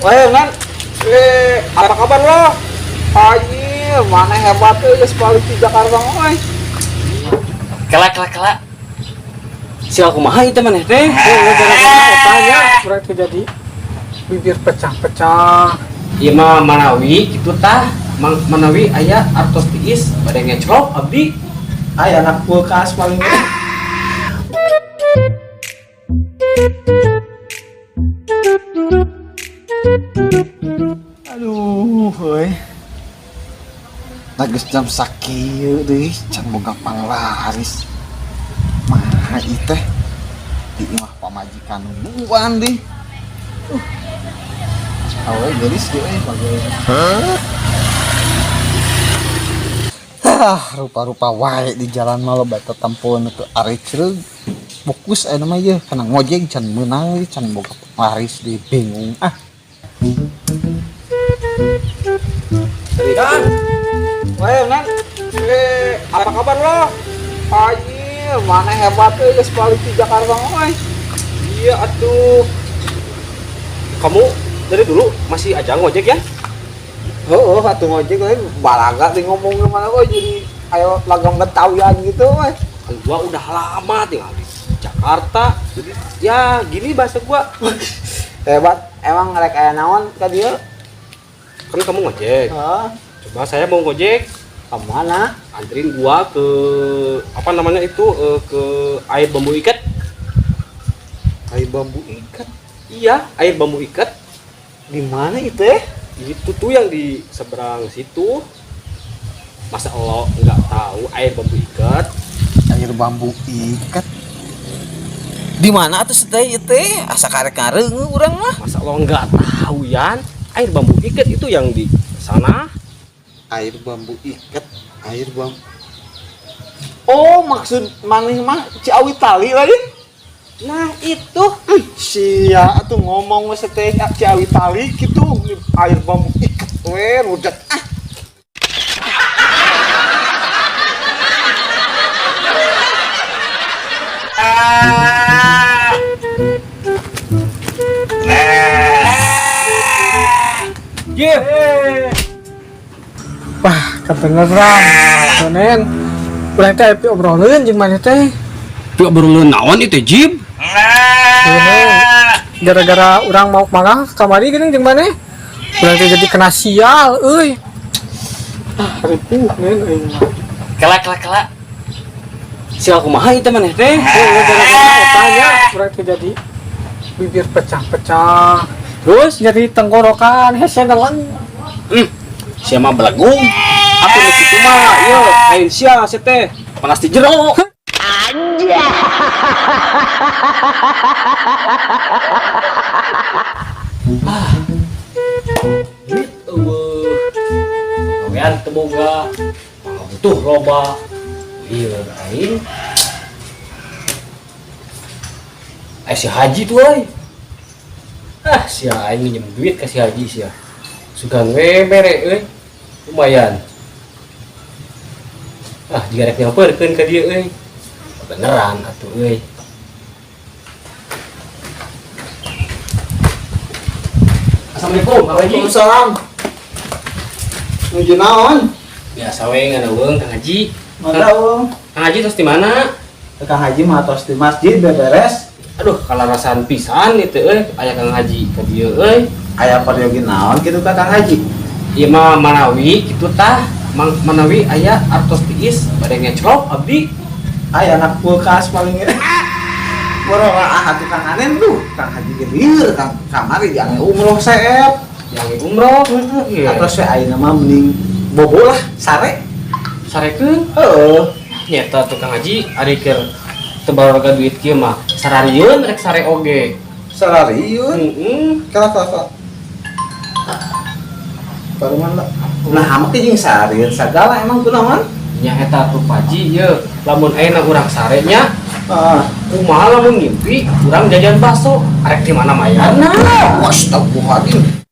Weh, Nan. Apa kabar lo? Anjir, mana hebat tuh ya sekali di Jakarta ngoy. Kelak. Sial kumaha itu maneh teh? Gara-gara tanya kurang terjadi bibir pecah-pecah. Ieu mah manawi kitu tah. Manawi aya artos tiis bade ngecrok abdi. Aya anak kulkas paling aduh, heuy. Geus jam sakieu deui, can boga panglaris. Mah ieu teh di imah pamajikan nuan deui. Awe gelis deui bagaimana? Rupa-rupa wae di jalan mah loba tetempoan teu ari cereug. Fokus aya mah ieu kana ngojek can meunang can boga laris di bingung ah. Dan, weh Nan, apa kabar lo? Anjir, mana hebat tuh ya sekali di Jakarta ngoy. Iya atuh. Kamu dari dulu masih aja ngojek ya? Oh, atuh ngojek we balaga di ngomong mana kok jadi ayo lagam Betawian gitu we. Kan gua udah lama tinggal di Jakarta. Jadi ya gini bahasa gua. Hebat, emang rek aya naon ka dieu? Kan kamu ngojek. Heeh. Coba saya mau ngojek, Ka mana? anterin gua ke apa namanya itu ke air bambu ikat. Air bambu ikat. Iya, air bambu ikat. Di mana itu ya? Itu tuh yang di seberang situ. Masa Allah nggak tahu air bambu ikat? Air bambu ikat. Di mana tuh teh teh? Asa karek-kareng urang mah. Masa Allah nggak tahu Yan? Air bambu ikat itu yang di sana. Air bambu ikat, air bambu. Oh, maksud maneh mah Ciawi Tali lain? Nah itu Sia atuh ngomong we teh Ciawi Tali gitu air bambu ikat we rudet ah. Gip. Wah, kedengeran. Sonen. Urang teh api obroleun jeung maneh teh. Tuh berulun naon itu Jib? Gara-gara urang mau mangga kamari geuning jeung maneh. Urang teh jadi kena sial euy. Ripuh nen euy. Kelak. Sial kumaha itu maneh teh? Gara-gara tanya urang teh jadi bibir pecah-pecah. Terus jadi tenggorokan hese nelen. Sia mah belagung. Apa di situ mah? Yo, lain sia teh. Panas di jero. Gitu. Kawean teu boga. Butuh loba. Ieu aing. Si Haji tuh euy. Si aing minjem duit ka si Haji sia. Sugan we mere euy. Lumayan. Jika rek nyamperkeun ka dieu euy. Beneran atuh euy. Assalamualaikum, Kang Haji. Waalaikumsalam. Nuju naon? Biasa we ngadeuweung Kang Haji. Madaung. Kang Haji terus di mana? Kang Haji mah tos di masjid beberes. Aduh, kalarasan pisan itu euy, aya Kang Haji ka dieu euy. Aya peryogi naon kitu ka Kang Haji? Ieu mah manawi kitu tah. Manawi aya artos tiis bade ngecrok abdi. Aya anak kulkas paling ge. Boro atuh Kang Anen tuh, Kang Haji gelir Kang kamari yang umroh seep. Yang umroh. Atos we ayeuna mah mending bobo lah sare. Sarekeun. Heeh. Nyata tukang Haji ari keur teu baroga duit kieu mah sararieun rek sare oge. Salariun. Kala. Baru mana? Nah, amak jeung sarieun sagala emang kunaon? Nya eta tuh Paji ye, lamun ayeuna urang sare nya, Heeh. kumaha lamun ngimpi urang jajan bakso, arek di mana mayarna? Astagfirullahaladzim.